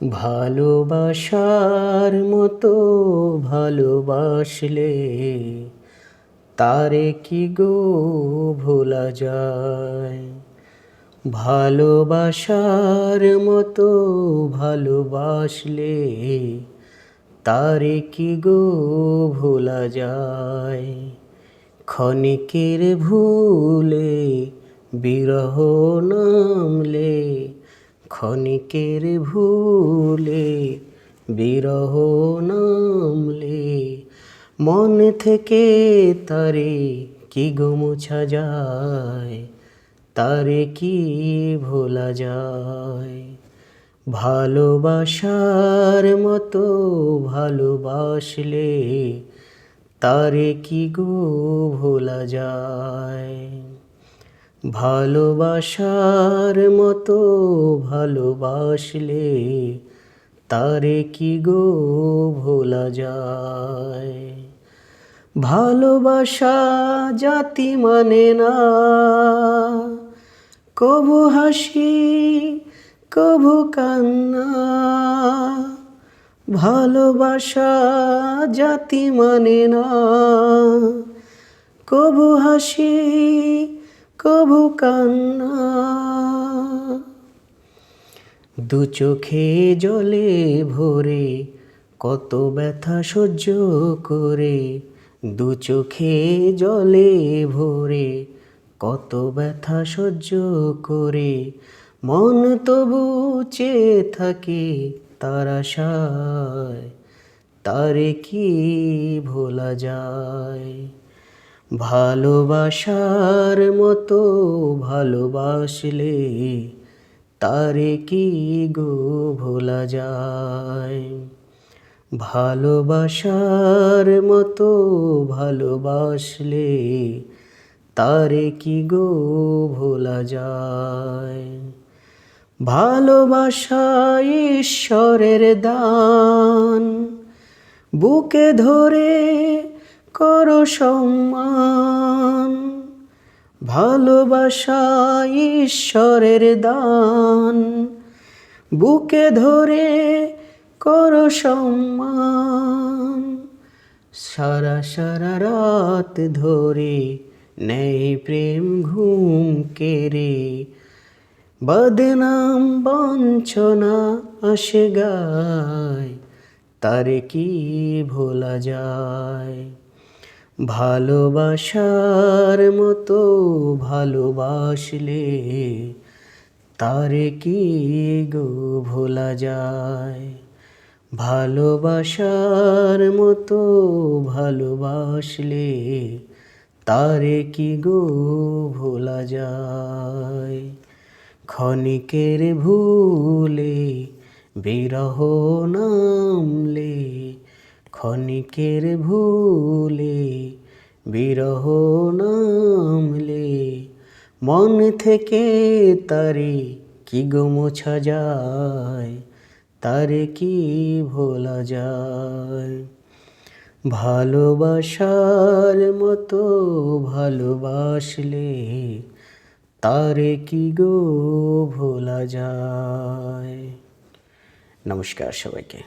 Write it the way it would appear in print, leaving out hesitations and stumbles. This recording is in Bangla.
ভালোবাসার মতো ভালোবাসলে তারে কি গো ভোলা যায়। ভালোবাসার মতো ভালোবাসলে তারে কি গো ভোলা যায়। ক্ষণিকের ভুলে বিরহ নামলে, ক্ষণিকের ভুলে বিরহ নামলে, মন থেকে তারে কি গো মোছা যায়, তারে কি ভোলা যায়। ভালোবাসার মতো ভালোবাসলে তারে কি গো ভোলা যায়। ভালোবাসার মতো ভালোবাসলে তারে কি গো ভোলা যায়। ভালোবাসা জাতি মানে না, কভু হাসি কভু কান্না। ভালোবাসা জাতি মানে না, কভু হাসি কভু কান্না। দু চোখে জলে ভরে কত ব্যথা সহ্য করে, দু চোখে জলে ভরে কত ব্যথা সহ্য করে, মন তবু চেয়ে থাকে তার আশায়, তারে কি ভোলা যায়। ভালোবাসার মতো ভালোবাসলে তারে কি গো ভোলা যায়। ভালোবাসার মতো ভালোবাসলে তারে কি গো ভোলা যায়। ভালোবাসা ঈশ্বরের দান, বুকে ধরে করো সম্মান। ভালোবাসা ঈশ্বরের দান, বুকে ধরে করো সম্মান। সারা সারা রাত ধরে নেই প্রেম ঘুম কেড়ে, বদনাম বঞ্চনা আসে গায়, তারে কি ভোলা যায়। ভালোবাসার মতো ভালোবাসলে তারে কি গো ভোলা যায়। ভালোবাসার মতো ভালোবাসলে তারে কি গো ভোলা যায়। ক্ষণিকের ভুলে বিরহ নামলে, ক্ষণিকের ভুলে বিরহ নামলে, মন থেকে তারে কি গো মোছা যায়, তারে কি ভোলা যায়। ভালোবাসার মতো ভালোবাসলে তারে কি গো ভোলা যায়। নমস্কার সবাইকে।